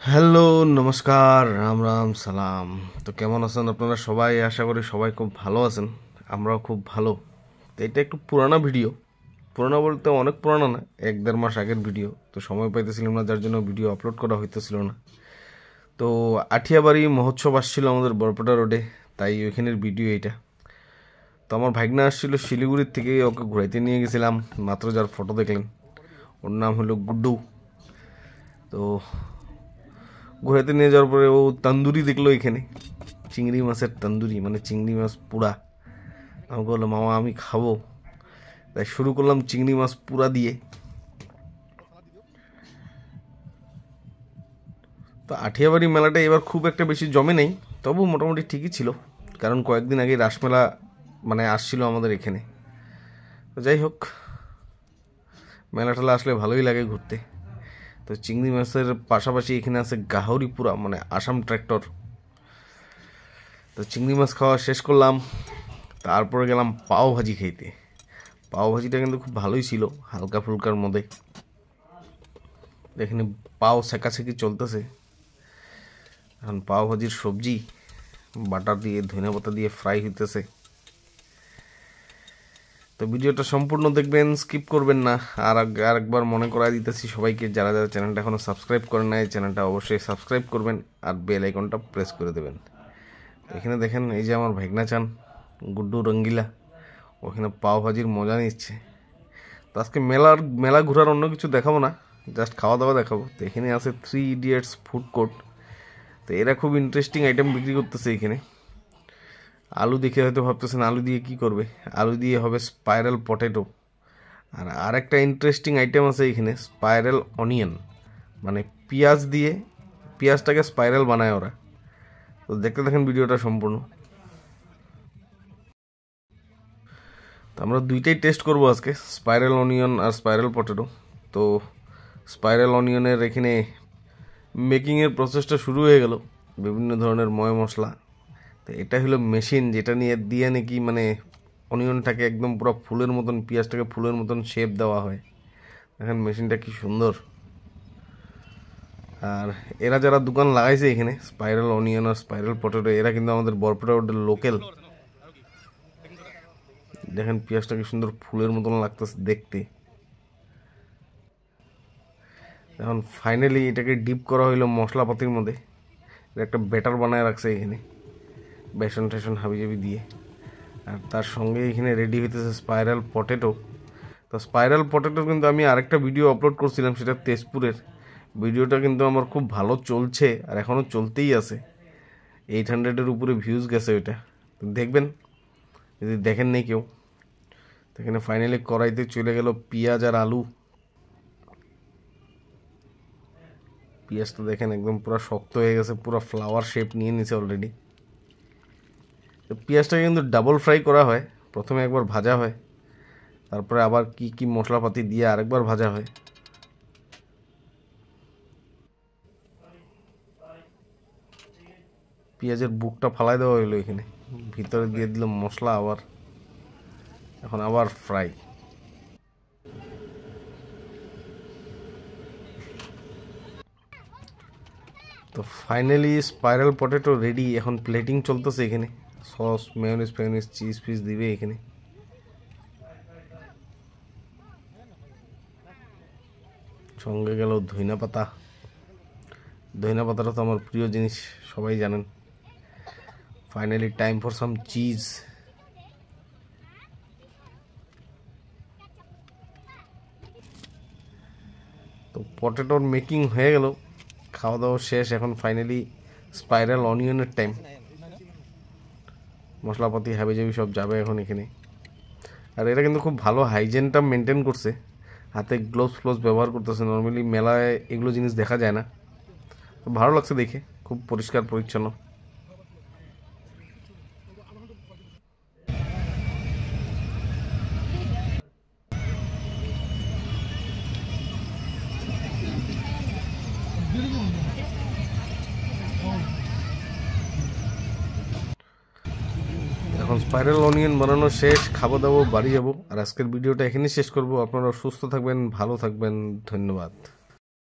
Hello, নমস্কার, রাম রাম, সালাম। তো কেমন আছেন আপনারা সবাই? আশা করি সবাই খুব ভালো আছেন। আমরাও খুব ভালো। তো এটা একটু পুরানা ভিডিও। পুরানা বলতে অনেক পুরানা না, 1-1.5 মাস আগের ভিডিও। তো সময় পাইতেছিলাম না, যার জন্য ভিডিও আপলোড করা হইতেছিল না। তো আঠিয়াবাড়ি মহোৎসব আসছিল আমাদের বরপেটা রোডে, তাই ওইখানের ভিডিও এটা। তো আমার ভাগনা আসছিল শিলিগুড়ির থেকে, ওকে ঘুরাইতে নিয়ে গেছিলাম। মাত্র যার ফটো দেখলেন, ওর নাম হলো গুড্ডু। তো ঘুরাতে নিয়ে যাওয়ার পরে ও তন্দুরি দেখলো এখানে, চিংড়ি মাছের তন্দুরি, মানে চিংড়ি মাছ পুরা। আমাকে বললো, মামা আমি খাবো। তাই শুরু করলাম চিংড়ি মাছ পুরা দিয়ে। তো আঠিয়াবাড়ি মেলাটা এবার খুব একটা বেশি জমে নেই, তবু মোটামুটি ঠিকই ছিল, কারণ কয়েকদিন আগে রাসমেলা মানে আসছিল আমাদের এখানে। তো যাই হোক, মেলা টেলা আসলে ভালোই লাগে ঘুরতে। তো চিংড়ি মাছের পাশাপাশি এখানে আছে গাহরি পুরা, মানে আসাম ট্র্যাক্টর। তো চিংড়ি মাছ খাওয়া শেষ করলাম, তারপরে গেলাম পাও ভাজি খেতে। পাও ভাজিটা কিন্তু খুব ভালোই ছিল, হালকা ফুলকার মধ্যে। এখানে পাও সেকাছেকি চলতেছে। এখন পাও ভাজির সবজি বাটার দিয়ে, ধনিয়া পাতা দিয়ে ফ্রাই হইতেছে। তো ভিডিওটা সম্পূর্ণ দেখবেন, স্কিপ করবেন না। আরেকবার মনে করাই দিতেছি সবাইকে, যারা যারা চ্যানেলটা এখনও সাবস্ক্রাইব করেন নাই, চ্যানেলটা অবশ্যই সাবস্ক্রাইব করবেন আর বেল আইকনটা প্রেস করে দেবেন। এখানে দেখেন, এই যে আমার ভাগনা চান গুড্ডু রঙ্গিলা, ওখানে পাও ভাজির মজা নিচ্ছে। তো আজকে মেলা ঘোরার অন্য কিছু দেখাবো না, জাস্ট খাওয়া দাওয়া দেখাবো। তো এখানে আছে 3 ইডিয়টস ফুড কোর্ট। তো এরা খুব ইন্টারেস্টিং আইটেম বিক্রি করতেছে এখানে। আলু দেখে হয়তো ভাবতেছেন আলু দিয়ে কি করবে। আলু দিয়ে হবে স্পাইরাল পটেটো। আর আরেকটা ইন্টারেস্টিং আইটেম আছে এখানে, স্পাইরাল অনিয়ন, মানে পেঁয়াজ দিয়ে, পেঁয়াজটাকে স্পাইরাল বানায় ওরা। তো দেখতে দেখেন ভিডিওটা সম্পূর্ণ। তো আমরা দুইটাই টেস্ট করব আজকে, স্পাইরাল অনিয়ন আর স্পাইরাল পটেটো। তো স্পাইরাল অনিয়নের এখানে মেকিংয়ের প্রসেসটা শুরু হয়ে গেল, বিভিন্ন ধরনের ময় মশলা। তো এটা হলো মেশিন, যেটা নিয়ে দিয়ে নাকি মানে অনিয়নটাকে একদম পুরো ফুলের মতন, পেঁয়াজটাকে ফুলের মতন শেপ দেওয়া হয়। দেখেন মেশিনটা কি সুন্দর। আর এরা যারা দোকান লাগাইছে এখানে স্পাইরাল অনিয়ন আর স্পাইরাল পটেটো, এরা কিন্তু আমাদের বরপেটা রোডের লোকাল। দেখেন পেঁয়াজটা কি সুন্দর ফুলের মতন লাগতেছে দেখতে। এখন ফাইনালি এটাকে ডিপ করা হইলো মশলাপাতির মধ্যে। একটা ব্যাটার বানায় রাখছে এখানে, বেসন টেসন হাবিজাবি দিয়ে। আর তার সঙ্গে এখানে রেডি হইতেছে স্পাইরাল পটেটো। তো স্পাইরাল পটেটো কিন্তু আমি আরেকটা ভিডিও আপলোড করছিলাম, সেটা তেজপুরের। ভিডিওটা কিন্তু আমার খুব ভালো চলছে, আর এখনও চলতেই আছে। 800-এর উপরে ভিউজ গেছে ওইটা। তো দেখবেন যদি দেখেন নেই কেউ। তো এখানে ফাইনালি কড়াইতে চলে গেল পেঁয়াজ আর আলু। পেঁয়াজটা দেখেন একদম পুরো শক্ত হয়ে গেছে, পুরো ফ্লাওয়ার শেপ নিয়ে নিছে অলরেডি। তো পেঁয়াজটাকে কিন্তু ডাবল ফ্রাই করা হয়, প্রথমে একবার ভাজা হয়, তারপরে আবার কি কি মশলাপাতি দিয়ে আরেকবার ভাজা হয়। পেঁয়াজের বুকটা ফালাই দেওয়া হইলো এখানে, ভিতরে দিয়ে দিল মশলা আবার, এখন আবার ফ্রাই। তো ফাইনালি স্পাইরাল পটেটো রেডি। এখন প্লেটিং চলতেছে এখানে, সস মেয়োনিজ ফেয়োনিজ চিজ ফিজ দিবে এখানে। সঙ্গে গেল ধইনা পাতা। ধইনা পাতাটা তো আমার প্রিয় জিনিস, সবাই জানেন। Finally time for some cheese. তো পটেটোর মেকিং হয়ে গেল, খাওয়া দাওয়া শেষ। এখন ফাইনালি স্পাইরাল অনিয়নের টাইম। মশলাপাতি হাবিজাবি সব যাবে এখন এখানে। আর এরা কিন্তু খুব ভালো হাইজেনটা মেনটেন করছে, হাতে গ্লোভস ফ্লোভস ব্যবহার করতেছে। নর্মালি মেলায় এগুলো জিনিস দেখা যায় না, তো ভালো লাগছে দেখে, খুব পরিষ্কার পরিচ্ছন্ন। এখন স্পাইরাল অনিয়ন বানানো শেষ, খাবো দাবো, বাড়ি যাবো। আর আজকের ভিডিওটা এখানেই শেষ করব। আপনারা সুস্থ থাকবেন, ভালো থাকবেন, ধন্যবাদ।